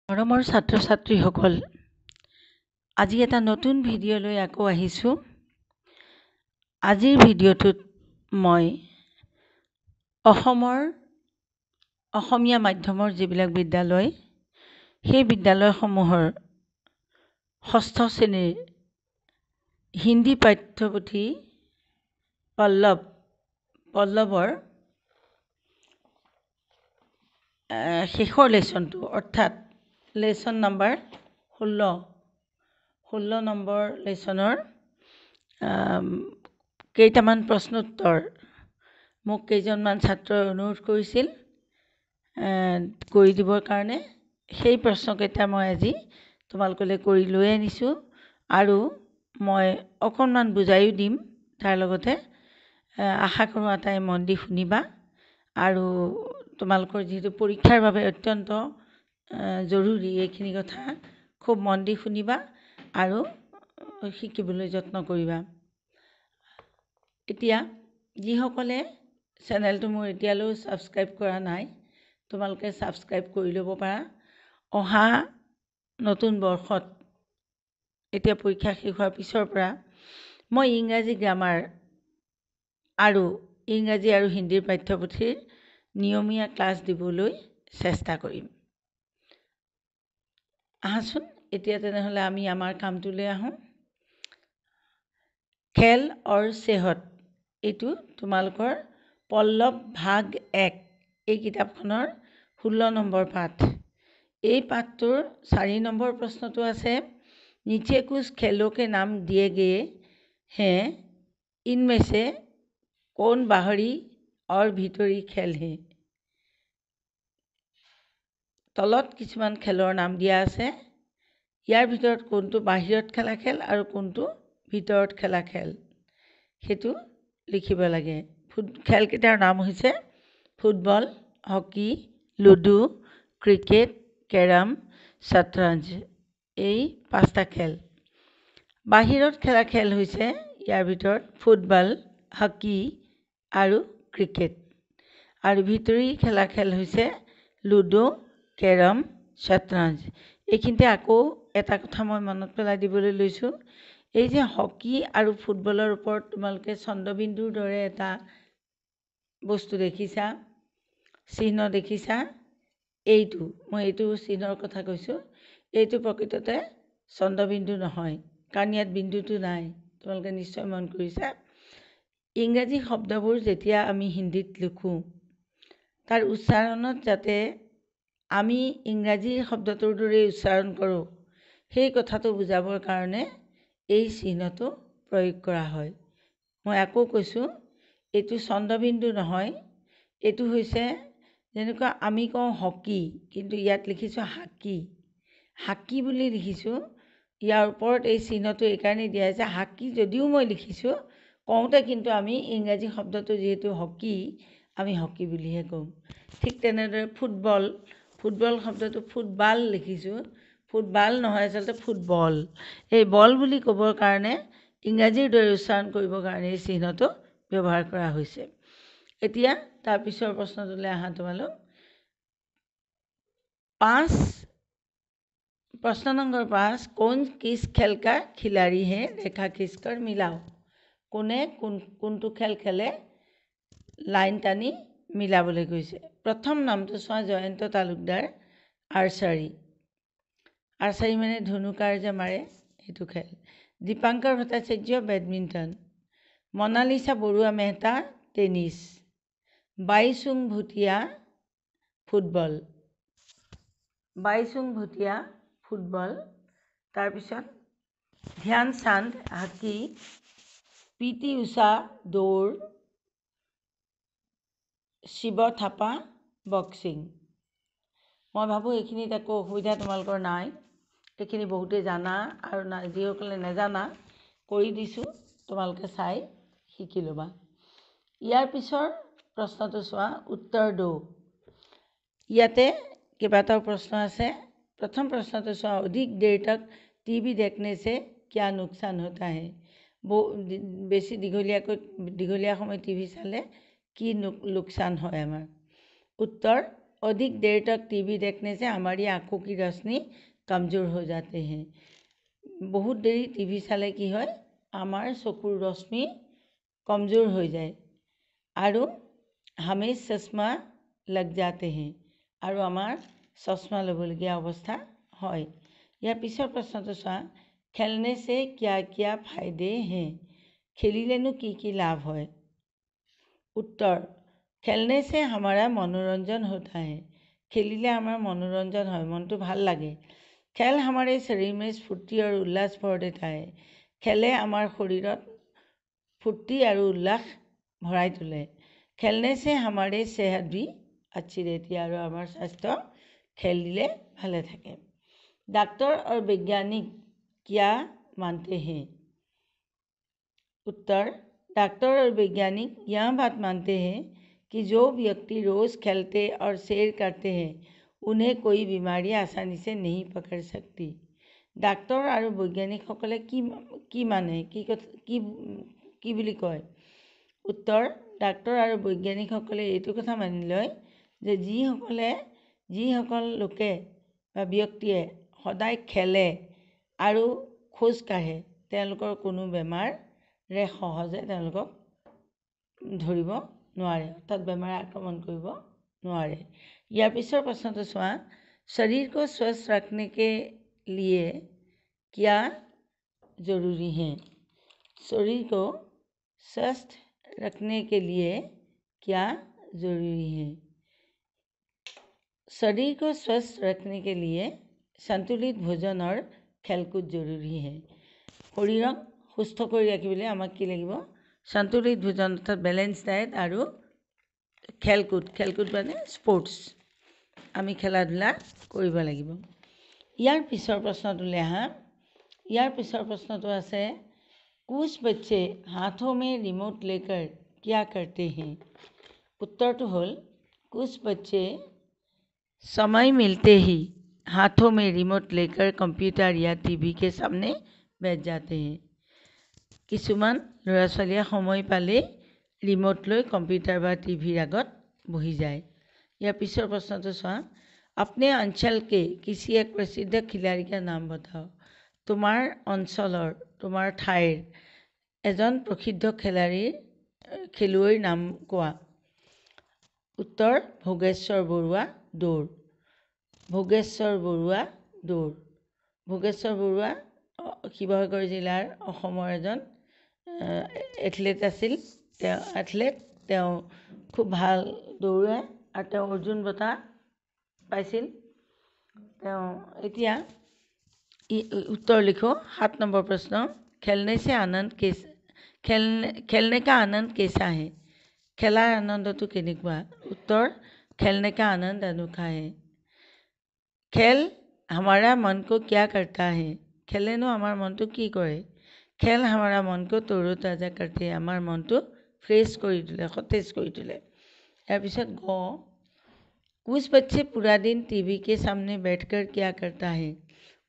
মৰমৰ ছাত্ৰ ছাত্ৰীসকল, আজি এটা নতুন ভিডিঅ' লৈ আকৌ আহিছোঁ। আজিৰ ভিডিঅ'টোত মই অসমীয়া মাধ্যমৰ যিবিলাক বিদ্যালয়, সেই বিদ্যালয়সমূহৰ ষষ্ঠ শ্ৰেণীৰ হিন্দী পাঠ্যপুথি পল্লৱৰ শেষৰ লেচনটো, অৰ্থাৎ লেচন নম্বৰ 16 নম্বৰ লেচনৰ কেইটামান প্ৰশ্নোত্তৰ মোক কেইজনমান ছাত্ৰই অনুৰোধ কৰিছিল কৰি দিবৰ কাৰণে। সেই প্ৰশ্নকেইটা মই আজি তোমালোকলৈ কৰি লৈ আনিছোঁ আৰু মই অকণমান বুজাইও দিম। তাৰ লগতে আশা কৰোঁ আটাই মন দি শুনিবা আৰু তোমালোকৰ যিহেতু পৰীক্ষাৰ বাবে অত্যন্ত জৰুৰী, এইখিনি কথা খুব মন দি শুনিবা আৰু শিকিবলৈ যত্ন কৰিবা। এতিয়া যিসকলে চেনেলটো মোৰ এতিয়ালৈও ছাবস্ক্ৰাইব কৰা নাই, তোমালোকে ছাবস্ক্ৰাইব কৰি ল'ব পাৰা। অহা নতুন বৰ্ষত, এতিয়া পৰীক্ষা শেষ হোৱাৰ পিছৰ পৰা মই ইংৰাজী গ্ৰামাৰ আৰু ইংৰাজী আৰু হিন্দীৰ পাঠ্যপুথিৰ নিয়মীয়া ক্লাছ দিবলৈ চেষ্টা কৰিম। আহাচোন এতিয়া তেনেহ'লে আমি আমাৰ কামটোলৈ আহোঁ। খেল অৰ চেহত, এইটো তোমালোকৰ পল্লৱ ভাগ 1 এই কিতাপখনৰ 16 নম্বৰ পাঠ। এই পাঠটোৰ 4 নম্বৰ প্ৰশ্নটো আছে, नीचे कुछ खेलों के नाम दिए गए हैं, इनमें से कौन बाहरी और भीतरी खेल है। তলত কিছুমান খেলৰ নাম দিয়া আছে, ইয়াৰ ভিতৰত কোনটো বাহিৰত খেলা খেল আৰু কোনটো ভিতৰত খেলা খেল, সেইটো লিখিব লাগে। খেলকেইটাৰ নাম হৈছে football, hockey, ludo, cricket, carrom, শতৰঞ্জ। এই 5টা খেল। বাহিৰত খেলা খেল হৈছে ইয়াৰ ভিতৰত ফুটবল, হকী আৰু ক্ৰিকেট। আৰু ভিতৰি খেলা খেল হৈছে লুডু, কেৰম, শতৰঞ্জ। এইখিনিতে আকৌ এটা কথা মই মনত পেলাই দিবলৈ লৈছোঁ, এই যে হকী আৰু ফুটবলৰ ওপৰত তোমালোকে চন্দ্ৰবিন্দুৰ দৰে এটা বস্তু দেখিছা, চিহ্ন দেখিছা, মই এইটো চিহ্নৰ কথা কৈছোঁ। এইটো প্ৰকৃততে চন্দ্ৰবিন্দু নহয়, কাৰণ ইয়াত বিন্দুটো নাই। তোমালোকে নিশ্চয় মন কৰিছা। ইংৰাজী শব্দবোৰ যেতিয়া আমি হিন্দীত লিখোঁ, তাৰ উচ্চাৰণত যাতে আমি ইংৰাজী শব্দটোৰ দৰেই উচ্চাৰণ কৰোঁ, সেই কথাটো বুজাবৰ কাৰণে এই চিহ্নটো প্ৰয়োগ কৰা হয়। মই আকৌ কৈছোঁ, এইটো চন্দ্ৰবিন্দু নহয়, এইটো হৈছে যেনেকুৱা আমি কওঁ হকী, কিন্তু ইয়াত লিখিছোঁ হাকী বুলি লিখিছোঁ। ইয়াৰ ওপৰত এই চিহ্নটো এইকাৰণেই দিয়া হৈছে, হাকী যদিও মই লিখিছোঁ, কওঁতে কিন্তু আমি ইংৰাজী শব্দটো যিহেতু হকী, আমি হকী বুলিহে কওঁ। ঠিক তেনেদৰে ফুটবল শব্দটো ফুটবাল লিখিছোঁ, ফুটবাল নহয়, আচলতে ফুটবল। এই বল বুলি ক'বৰ কাৰণে ইংৰাজীৰ দৰে উচ্চাৰণ কৰিবৰ কাৰণে এই চিহ্নটো ব্যৱহাৰ কৰা হৈছে। এতিয়া তাৰপিছৰ প্ৰশ্নটোলৈ আহা তোমালোক। प्रश्न नंबर 5, कौन किस खेल का खिलाड़ी है, रेखा खींचकर मिलाओ। কোনে কোনটো খেল খেলে লাইন টানি মিলাবলৈ কৈছে। প্ৰথম নামটো চোৱা, জয়ন্ত তালুকদাৰ, আৰ্চাৰী মানে ধনুকাৰ যে মাৰে, সেইটো খেল। Dipankar Bhattacharya, badminton. Monalisa Barua Mehta, tennis. Baichung Bhutia, football. তাৰপিছত ধ্যান চান্দ, হকী। পিটি ঊষা, দৌৰ। শিৱ থাপা, বক্সিং। মই ভাবোঁ এইখিনিত একো অসুবিধা তোমালোকৰ নাই, এইখিনি বহুতেই জানা, আৰু যিসকলে নাজানা কৰি দিছোঁ, তোমালোকে চাই শিকি ল'বা। ইয়াৰ পিছৰ প্ৰশ্নটো চোৱা, উত্তৰ দো। ইয়াতে কেইবাটাও প্ৰশ্ন আছে। प्रथम प्रश्न तो चुना, अधिक देर तक टीवी देखने से क्या नुकसान होता है। बेसी दीघलिया समय टीवी चाले कि लोकसान है आमार। उत्तर, अधिक देर तक टीवी देखने से हमारी आँखों की रोशनी कमज़ोर हो जाते हैं। बहुत देरी टीवी चाले कि হয় আমাৰ চকুৰ ৰশ্মি कमज़ोर हो जाए और हमें चश्मा लग जाते हैं और आमार चश्मा लबलगिया अवस्था है। यार पिछर प्रश्न तो चुआ खेलने से क्या क्या फायदे हैं? खेलिलेनो की लाभ है? उत्तर खेलने से हमारा मनोरंजन होता है। खेलिले हमारा मनोरंजन है, मन तो ভাল लगे। खेल हमारे शरीर में स्फूर्ति और उल्लास भर देता है। खेले हमारे शरीर फूर्ति और उल्लास भराई तोले। खेलने से हमारे सेहत भी अच्छी रहती है और हमारे स्वास्थ्य खेल दिले भाले थके। डॉक्टर और वैज्ञानिक क्या मानते हैं? उत्तर डॉक्टर और वैज्ञानिक यह बात मानते हैं कि जो व्यक्ति रोज़ खेलते और सैर करते हैं उन्हें कोई बीमारी आसानी से नहीं पकड़ सकती। डॉक्टर और वैज्ञानिक सकले की माने की बुली कय? उत्तर डॉक्टर और वैज्ञानिक सकले एतु कथा मानि लय जे जिসকল लोके बा व्यक्तिये सदाय खेले और खोज काढ़े तेलोकर कोनो बेमारे सहजे तेलोকক धरिब নোৱাৰে, অৰ্থাৎ बेमारे आक्रमण करिब নোৱাৰে। यार पिछर प्रश्न तो चुआ शरीर को स्वस्थ रखने के लिए क्या जरूरी है? शरीर को स्वस्थ रखने के लिए क्या जरूरी है? शरीर को स्वस्थ रखने के लिए संतुलित भोजन और खेलकूद जरूरी है। शरीरक सुस्थ कर राखिबले आमाक कि लागिब? संतुलित भोजन अर्थात बैलेंस डाइट और खेलकूद माने स्पोर्ट्स आमी खेला धूला करिब लागिब। यार पिछर प्रश्न तो आहा। यार पिछर प्रश्न तो आछे कुछ बच्चे हाथों में रिमोट लेकर क्या करते हैं? उत्तर तो हल कुछ बच्चे समय मिलते ही हाथों में रिमोट लेकर कंप्यूटर या टीवी के सामने बैठ जाते हैं। किछुमान लरा छलिया समय पाले रिमोट लै कंप्यूटर बा टीवीर आगत बहि जाए। यार पिछर प्रश्न तो चुआ अपने अंचल के किसी एक प्रसिद्ध खिलाड़ी का नाम बताओ। तुम्हार अंचलर तुम्हार ठाइर एजन प्रसिद्ध खेलुवैर नाम कोआ। उत्तर भोगेश्वर बरुवा दौड़। भोगेश्वर बरुवा दौड़। भोगेश्वर बरुवा शिवसागर जिलार अहोমৰ एजन एथलेट आছিল। खूब ভাল दौड़े और अर्जुन बঁটা पाइছিল। এতিয়া उत्तर लिखो। 7 नंबर प्रश्न खेलने का आनंद कैसा है? खेलार आनंद तो केनेकुआ? उत्तर खेलने का आनंद अनोखा है। खेल हमारा मन को क्या करता है? खेलेनो हमार मन तो की करे? खेल हमारा मन को तरोताजा करते हैं, हमार मन तो फ्रेश कर तोले, सतेज कर तोले। यार पिछत ग कुछ बच्चे पूरा दिन टीवी के सामने बैठकर क्या करता है?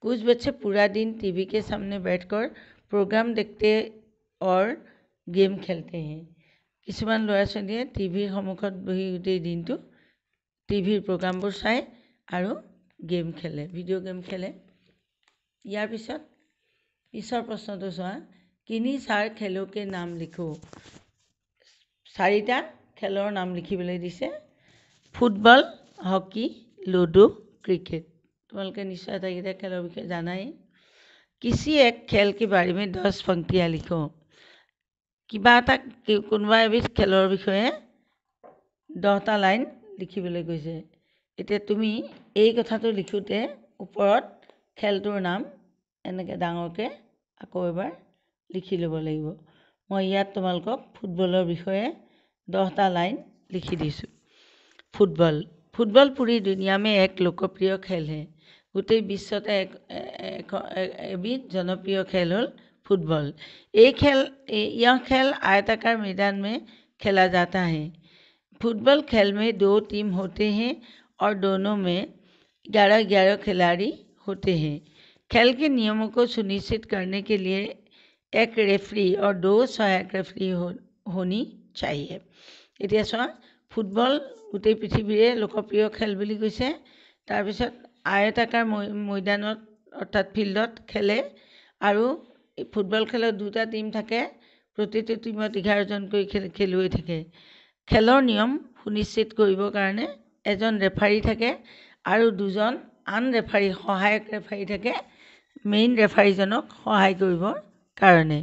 कुछ बच्चे पूरा दिन टीवी के सामने बैठकर प्रोग्राम देखते और गेम खेलते हैं। किछुमान लरा छलिए टीवीर सम्मुखत बहि गोटेই दिनটো टीवीर प्रोग्रामবোৰ चाय और गेम खेले, भिडिओ गेम खेले। यार पिछर प्रश्न तो चुआ किन्हीं 4 खेलों के नाम लिखो। 4टा खेलर नाम लिखिबले दिसे फुटबल, हॉकी, लूडो, क्रिकेट। तुम्हारे निश्चय आटाइकेटा खेलर विषय जानाई। किसी एक खेल के बारे में 10 पंक्तियाँ लिखो। किबा एटा कोनोबा एबिध खेलर विषये 10टा लाइन लिखिबले কৈছে। এতিয়া তুমি এই কথাটো লিখোতে ওপৰত খেলটোৰ নাম এনেকৈ ডাঙৰকৈ আকৌ এবাৰ লিখি ল'ব লাগিব। মই ইয়াত তোমালোকক ফুটবলৰ বিষয়ে 10टा लाइन लिखी दिছোঁ। फुटबल पूरी दुनिया में एक लोकप्रिय खेल है। गोटेই বিশ্বতে एबिध जनप्रिय खेल हल फुटबल। यह खेल आयताकार मैदान में खेला जाता है। फुटबल खेल में 2 टीम होते हैं और दोनों में 11-11 खिलाड़ी होते हैं। खेल के नियमों को सुनिश्चित करने के लिए एक रेफरी और 2 सहायक रेफरी होनी चाहिए। এতিয়া চোৱা ফুটবল গোটেই পৃথিৱীৰে লোকপ্ৰিয় খেল বুলি কৈছে। তাৰপিছত আয়তাকাৰ মৈদানত অৰ্থাৎ ফিল্ডত খেলে আৰু ফুটবল খেলত 2টা টীম থাকে, প্ৰতিটো টীমত 11জনকৈ খেলুৱৈ থাকে। খেলৰ নিয়ম সুনিশ্চিত কৰিবৰ কাৰণে এজন ৰেফাৰী থাকে আৰু 2জন আন ৰেফাৰী সহায়ক ৰেফাৰী থাকে মেইন ৰেফাৰীজনক সহায় কৰিবৰ কাৰণে।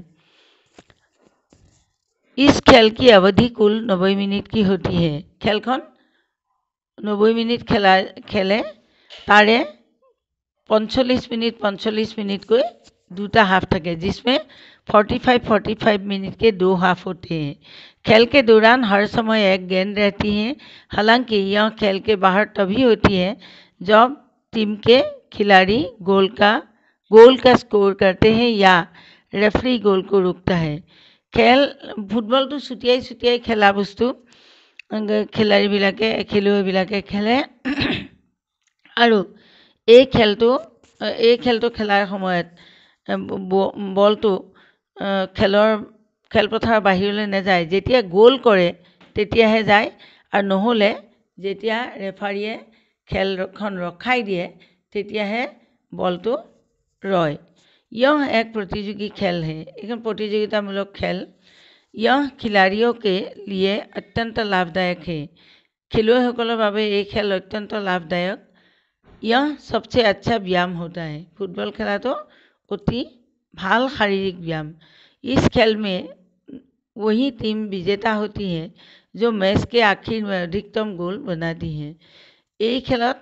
इस खेल की अवधि कुल 90 मिनट की होती है। खेलखन 90 मिनट खेले तारे 45 मिनट को 2टा हाफ থাকে, जिसमें 45 मिनट के 2 हाफ होते हैं। खेल के दौरान हर समय एक गेंद रहती है। हालांकि यह खेल के बाहर तभी होती है जब टीम के खिलाड़ी गोल का स्कोर करते हैं या रेफरी गोल को रोकता है। खेल फुटबल तो छुटियाई खेला बस्तु খেলুৱৈবিলাকে খেলে আৰু এই খেলটো খেলাৰ সময়ত বলটো খেলপথাৰৰ বাহিৰলৈ নাযায়। যেতিয়া গোল কৰে তেতিয়াহে যায়, আৰু নহ'লে যেতিয়া ৰেফাৰীয়ে খেলখন ৰখাই দিয়ে তেতিয়াহে বলটো ৰয়। यह एक प्रतियोगी खेल है। एक प्रतियोगितामूलक खेल। यह खिलाड़ियों के लिए अत्यंत लाभदायक है। খেলুৱৈসকলৰ বাবে এই খেল অত্যন্ত লাভদায়ক। यह सबसे अच्छा व्यायाम होता है। फुटबल खेला तो अति ভাল शारीरिक व्यायाम। इस खेल में वही टीम विजेता होती है जो मैच के आखिर में अधिकतम गोल बनाती है। এই খেলত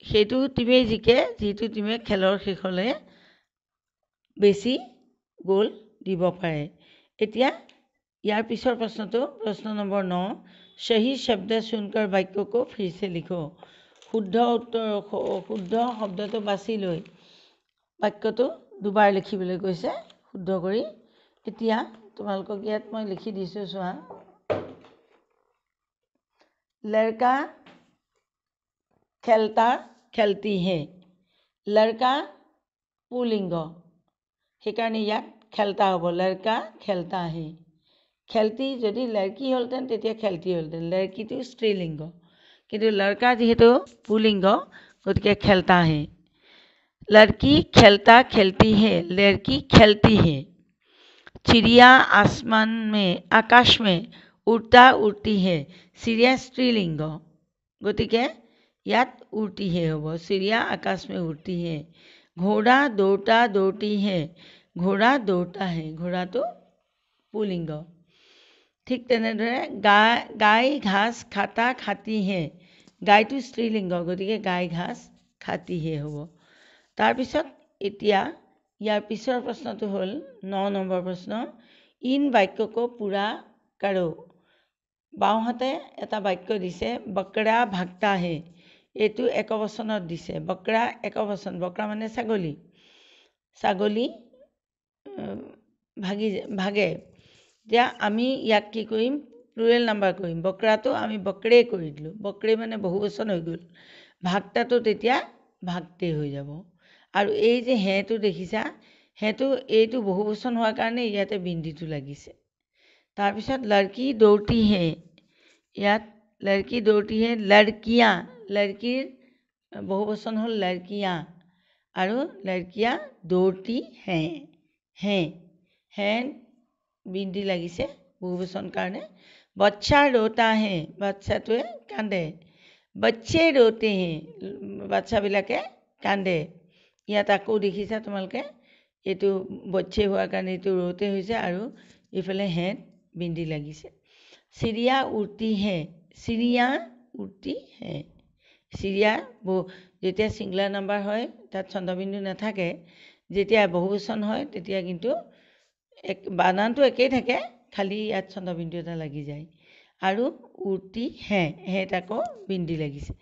সেইটো টিমেই জিকে যিটো টিমে খেলৰ শেষলৈ বেছি গোল দিব পাৰে। এতিয়া ইয়াৰ পিছৰ প্ৰশ্নটো প্ৰশ্ন নম্বৰ 9। सही शब्द सुनकर वाक्य को फिर से लिखो। শুদ্ধ শব্দটো বাছি লৈ বাক্যটো দুবাৰ লিখিবলৈ কৈছে শুদ্ধ কৰি। এতিয়া তোমালোকক ইয়াত মই লিখি দিছোঁ চোৱা। लड़का खेलता खेलती है। लड़का पुलिंग, সেইকাৰণে ইয়াত খেলতা হ'ব। লড়কা খেলতা হে। খেলতি যদি লড়কি হ'লহেঁতেন তেতিয়া খেলতি হ'লহেঁতেন। লড়কিটো স্ত্ৰীলিংগ, কিন্তু লড়কা যিহেতু পুলিংগ গতিকে খেলতা হে। लड़की खेलता खेलती है। लड़की खेलती है। चिड़िया आकाश में उड़ता उड़ती है। चिड़िया स्त्रीलिंग गतिके यात उड़ती है হ'ব। चिड़िया आकाश में उड़ती है। घोड़ा दौड़ता दौड़ती है। घोड़ा दौड़ता है। घोड़ा तो पुलिंग। ठीक तेनेदरे गाय घास खाता खाती है। गाय तो स्त्रीलिंग गतिके गाय घास खाती है হ'ব। তাৰপিছত এতিয়া ইয়াৰ পিছৰ প্ৰশ্নটো হ'ল 9 নম্বৰ প্ৰশ্ন। ইন বাক্যকো পুৰা কাৰো। বাওঁহাতে এটা বাক্য দিছে বকৰা ভাগতা হে। এইটো একবচনত দিছে। বকৰা একবচন। বকৰা মানে ছাগলী। ছাগলী ভাগে। এতিয়া আমি ইয়াক কি কৰিম? প্লুৰেল নাম্বাৰ কৰিম। বকৰাটো আমি বকৰে কৰি দিলোঁ। বকৰে মানে বহুবচন হৈ গ'ল। ভাগতাটো তেতিয়া ভাগতে হৈ যাব। আৰু এই যে হেটো দেখিছা, হেটো এইটো বহুবচন হোৱাৰ কাৰণে ইয়াতে বিন্দিটো লাগিছে। তাৰপিছত লড়কি দৌড়তি হে। ইয়াত লড়কি দৌড়তি হে। লড়কিয়াঁ, লড়কিৰ বহুবচন হ'ল লড়কিয়াঁ, আৰু লড়কিয়াঁ দৌড়তি হে। হে বিন্দি লাগিছে বহুবচন কাৰণে। বচ্চা ৰোতা হে। বাচ্চাটোৱে কান্দে। বচ্চে ৰোতে হে। বাচ্চাবিলাকে কান্দে। ইয়াত আকৌ দেখিছা তোমালোকে এইটো বচ্চে হোৱাৰ কাৰণে এইটো ৰোতে হৈছে, আৰু ইফালে হেত বিন্দি লাগিছে। চিৰিয়া উৰ্তি হে। চিৰিয়া উৰ্তি হে। চিৰিয়া যেতিয়া ছিংগুলাৰ নাম্বাৰ হয় তাত চন্দ্ৰবিন্দু নাথাকে। যেতিয়া বহুবচন হয় তেতিয়া কিন্তু বানানটো একেই থাকে, খালি ইয়াত চন্দ্ৰবিন্দু এটা লাগি যায়। আৰু উৰ্তি হে। হেত আকৌ বিন্দি লাগিছে।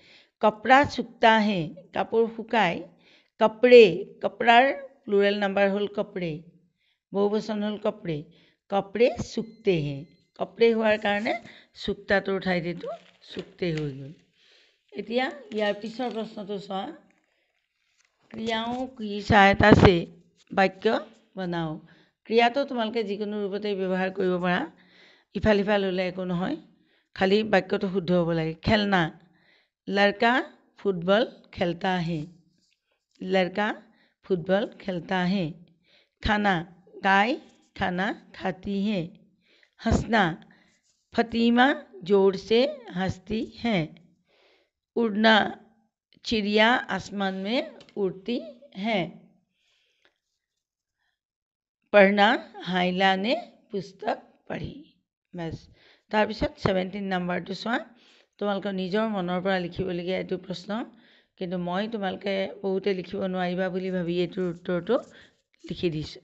কপৰা চুকতা হে। কাপোৰ শুকায়। কপৰে, কপৰাৰ প্লুৰেল নাম্বাৰ হ'ল কপৰে, বহুবচন হ'ল কপৰে। কপৰে চুকতে হে। কপৰে হোৱাৰ কাৰণে চুকতাটোৰ ঠাইত এইটো চুকতে হৈ গ'ল। এতিয়া ইয়াৰ পিছৰ প্ৰশ্নটো চোৱা। ক্ৰিয়াও কি সহায়তা সে বাক্য বনাও। ক্ৰিয়াটো তোমালোকে যিকোনো ৰূপতে ব্যৱহাৰ কৰিব পাৰা। ইফাল সিফাল হ'লে একো নহয়, খালি বাক্যটো শুদ্ধ হ'ব লাগে খেলনা লড়কা ফুটবল খেলতা है लड़का फुटबॉल खेलता है खाना गाय खाना खाती है हंसना फतीमा जोर से हंसती है उड़ना चिड़िया आसमान में उड़ती है पढ़ना हाइला ने पुस्तक पढ़ी बस তাৰপিছত 17 নম্বৰটো চোৱা তোমালোকৰ নিজৰ মনৰ পৰা লিখিবলগীয়া এইটো প্ৰশ্ন কিন্তু মই তোমালোকে বহুতে লিখিব নোৱাৰিবা বুলি ভাবি এইটোৰ উত্তৰটো লিখি দিছোঁ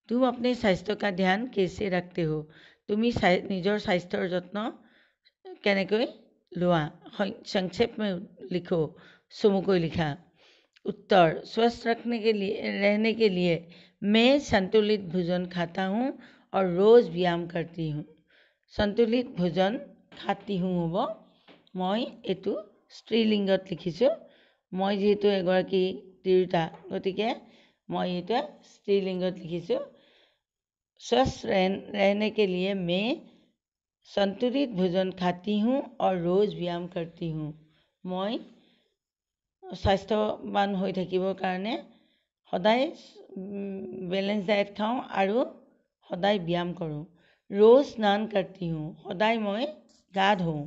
तुम अपने स्वास्थ्य का ध्यान कैसे रखते हो তুমি নিজৰ স্বাস্থ্যৰ যত্ন কেনেকৈ লোৱা संक्षेप में लिखो चमुকৈ लिखा उत्तर स्वस्थ रहने के लिए मैं संतुलित भोजन खाता हूँ और रोज व्यायाम करती हूँ संतुलित भोजन खाती हूँ হ'ব মই এইটো স্ত্ৰীলিংগত লিখিছোঁ মই যেহেতু এগৰাকী তিৰোতা গতিকে মই এটা स्त्रीलिंगत लिखिছোঁ स्वस्थ रहने के लिए मैं संतुलित भोजन खाती हूँ और रोज व्यायाम करती हूँ মই স্বাস্থ্যৱান হৈ থাকিবৰ কাৰণে সদায় বেলেন্স ডায়েট খাওঁ আৰু সদায় ব্যায়াম কৰোঁ रोज स्नान करती हूँ সদায় মই গা ধোওঁ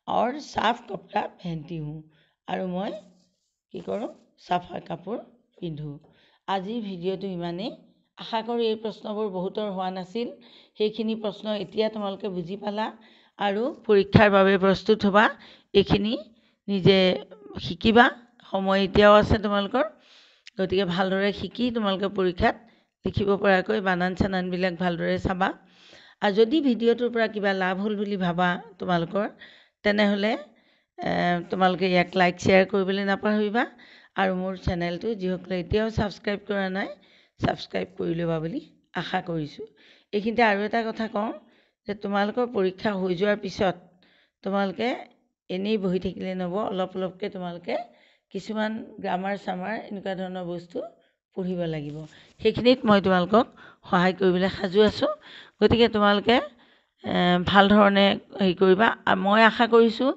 और साफ कपड़ा पहनती हूँ আৰু মই কি কৰোঁ চাফা কাপোৰ পিন্ধো আজিৰ ভিডিঅ'টো ইমানেই আশা কৰোঁ এই প্ৰশ্নবোৰ বহুতৰ হোৱা নাছিল সেইখিনি প্ৰশ্ন এতিয়া তোমালোকে বুজি পালা আৰু পৰীক্ষাৰ বাবে প্ৰস্তুত হ'বা এইখিনি নিজে শিকিবা সময় এতিয়াও আছে তোমালোকৰ গতিকে ভালদৰে শিকি তোমালোকে পৰীক্ষাত লিখিব পৰাকৈ বানান চানানবিলাক ভালদৰে চাবা আৰু যদি ভিডিঅ'টোৰ পৰা কিবা লাভ হ'ল বুলি ভাবা তোমালোকৰ তেনেহ'লে তোমালোকে ইয়াক লাইক শ্বেয়াৰ কৰিবলৈ নাপাহৰিবা আৰু মোৰ চেনেলটো যিসকলে এতিয়াও ছাবস্ক্ৰাইব কৰা নাই ছাবস্ক্ৰাইব কৰি ল'বা বুলি আশা কৰিছোঁ এইখিনিতে আৰু এটা কথা কওঁ যে তোমালোকৰ পৰীক্ষা হৈ যোৱাৰ পিছত তোমালোকে এনেই বহি থাকিলে নহ'ব অলপ অলপকৈ তোমালোকে কিছুমান গ্ৰামাৰ চামাৰ এনেকুৱা ধৰণৰ বস্তু পঢ়িব লাগিব সেইখিনিত মই তোমালোকক সহায় কৰিবলৈ সাজু আছোঁ গতিকে তোমালোকে ভাল ধৰণে হেৰি কৰিবা আৰু মই আশা কৰিছোঁ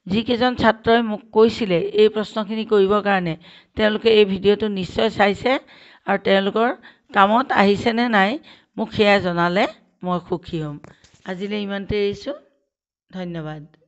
যিকেইজন ছাত্ৰই মোক কৈছিলে এই প্ৰশ্নখিনি কৰিবৰ কাৰণে তেওঁলোকে এই ভিডিঅ'টো নিশ্চয় চাইছে আৰু তেওঁলোকৰ কামত আহিছেনে নাই মোক সেয়া জনালে মই সুখী হ'ম আজিলৈ ইমানতে এৰিছোঁ ধন্যবাদ